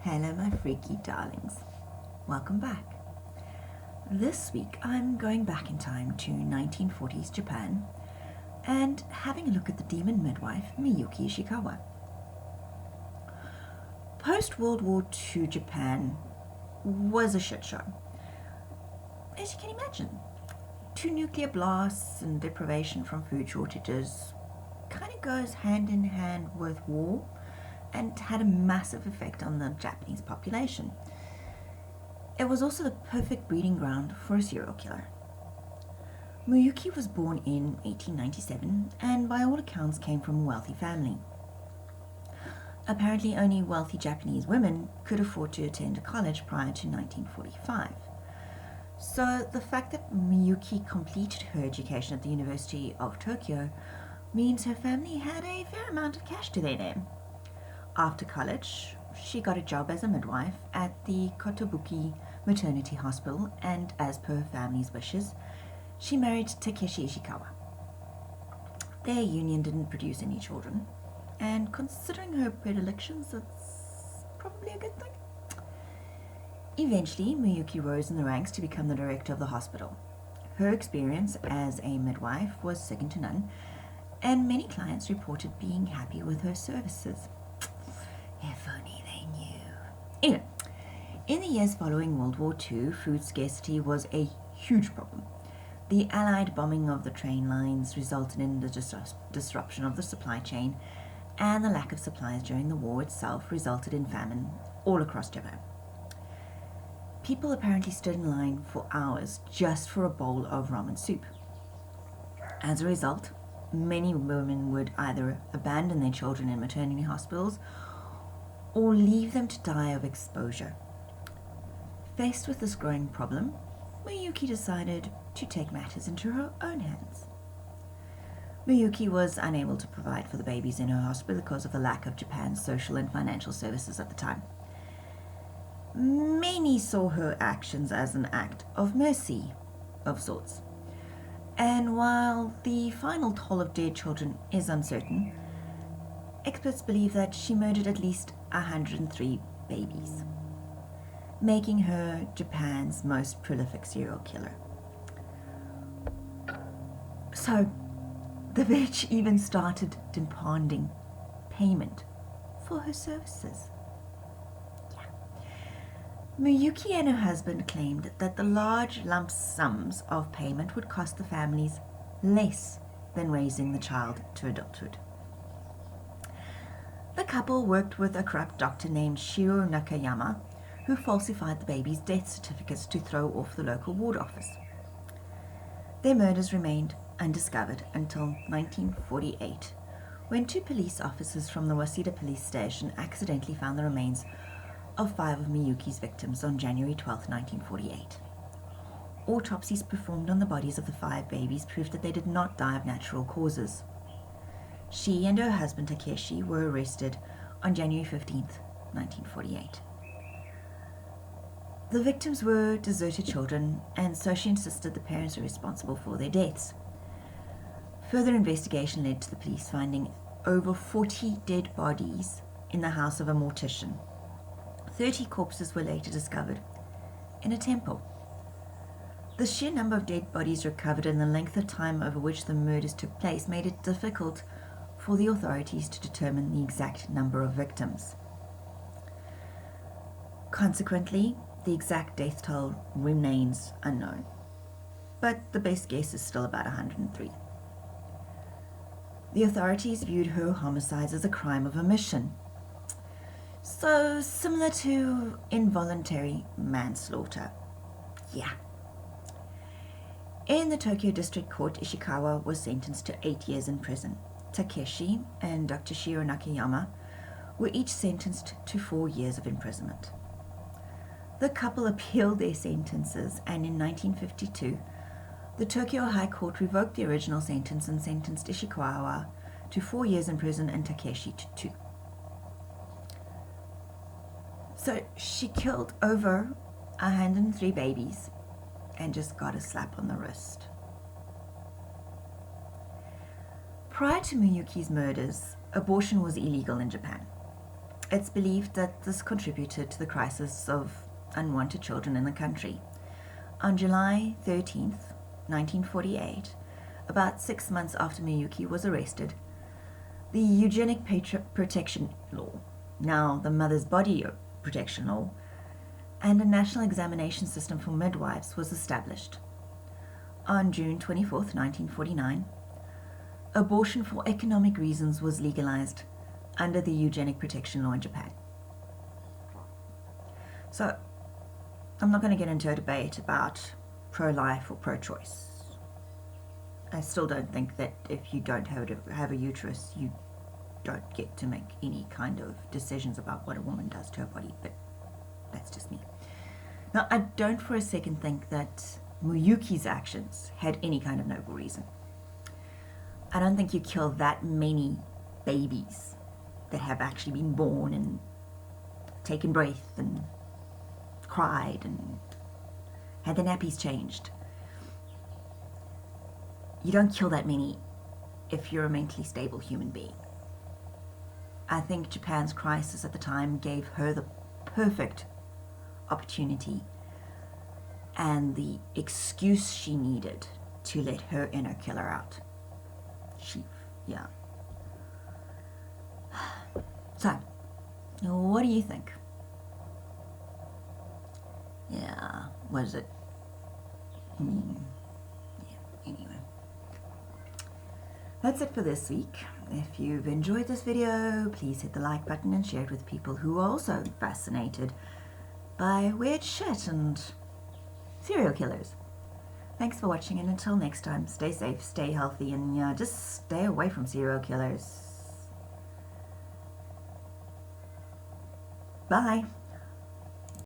Hello, my freaky darlings. Welcome back. This week I'm going back in time to 1940s Japan and having a look at the Demon Midwife, Miyuki Ishikawa. Post-World War II Japan was a shit show. As you can imagine, 2 nuclear blasts and deprivation from food shortages kind of goes hand in hand with war and had a massive effect on the Japanese population. It was also the perfect breeding ground for a serial killer. Miyuki was born in 1897 and by all accounts came from a wealthy family. Apparently only wealthy Japanese women could afford to attend a college prior to 1945. So the fact that Miyuki completed her education at the University of Tokyo means her family had a fair amount of cash to their name. After college, she got a job as a midwife at the Kotobuki Maternity Hospital, and as per her family's wishes, she married Takeshi Ishikawa. Their union didn't produce any children, and considering her predilections, it's probably a good thing. Eventually, Miyuki rose in the ranks to become the director of the hospital. Her experience as a midwife was second to none, and many clients reported being happy with her services. If only they knew. Anyway, in the years following World War II, food scarcity was a huge problem. The Allied bombing of the train lines resulted in the disruption of the supply chain, and the lack of supplies during the war itself resulted in famine all across Japan. People apparently stood in line for hours just for a bowl of ramen soup. As a result, many women would either abandon their children in maternity hospitals or leave them to die of exposure. Faced with this growing problem, Miyuki decided to take matters into her own hands. Miyuki was unable to provide for the babies in her hospital because of the lack of Japan's social and financial services at the time. Many saw her actions as an act of mercy, of sorts. And while the final toll of dead children is uncertain, experts believe that she murdered at least 103 babies, making her Japan's most prolific serial killer. So, the bitch even started demanding payment for her services. Miyuki and her husband claimed that the large lump sums of payment would cost the families less than raising the child to adulthood. The couple worked with a corrupt doctor named Shiro Nakayama, who falsified the baby's death certificates to throw off the local ward office. Their murders remained undiscovered until 1948, when 2 police officers from the Waseda police station accidentally found the remains of 5 of Miyuki's victims on January 12, 1948. Autopsies performed on the bodies of the 5 babies proved that they did not die of natural causes. She and her husband Takeshi were arrested on January 15, 1948. The victims were deserted children, and so she insisted the parents were responsible for their deaths. Further investigation led to the police finding over 40 dead bodies in the house of a mortician. 30 corpses were later discovered in a temple. The sheer number of dead bodies recovered and the length of time over which the murders took place made it difficult for the authorities to determine the exact number of victims. Consequently, the exact death toll remains unknown, but the best guess is still about 103. The authorities viewed her homicides as a crime of omission, so similar to involuntary manslaughter. Yeah. In the Tokyo District Court, Ishikawa was sentenced to 8 years in prison. Takeshi and Dr. Shiro Nakayama were each sentenced to 4 years of imprisonment. The couple appealed their sentences, and in 1952, the Tokyo High Court revoked the original sentence and sentenced Ishikawa to 4 years in prison and Takeshi to 2. So she killed over 103 babies and just got a slap on the wrist. Prior to Miyuki's murders, abortion was illegal in Japan. It's believed that this contributed to the crisis of unwanted children in the country. On July 13th, 1948, about 6 months after Miyuki was arrested, the Eugenic Protection Law, now the Mother's Body Protection Law, and a national examination system for midwives was established. On June 24th, 1949, abortion for economic reasons was legalized under the Eugenic Protection Law in Japan. So, I'm not going to get into a debate about pro-life or pro-choice. I still don't think that if you don't have a uterus, you don't get to make any kind of decisions about what a woman does to her body, but that's just me. Now, I don't for a second think that Miyuki's actions had any kind of noble reason. I don't think you kill that many babies that have actually been born and taken breath and cried and had their nappies changed. You don't kill that many if you're a mentally stable human being. I think Japan's crisis at the time gave her the perfect opportunity and the excuse she needed to let her inner killer out. Yeah. So, what do you think? Yeah, was it? Yeah, anyway. That's it for this week. If you've enjoyed this video, please hit the like button and share it with people who are also fascinated by weird shit and serial killers. Thanks for watching, and until next time, stay safe, stay healthy, and just stay away from serial killers. Bye.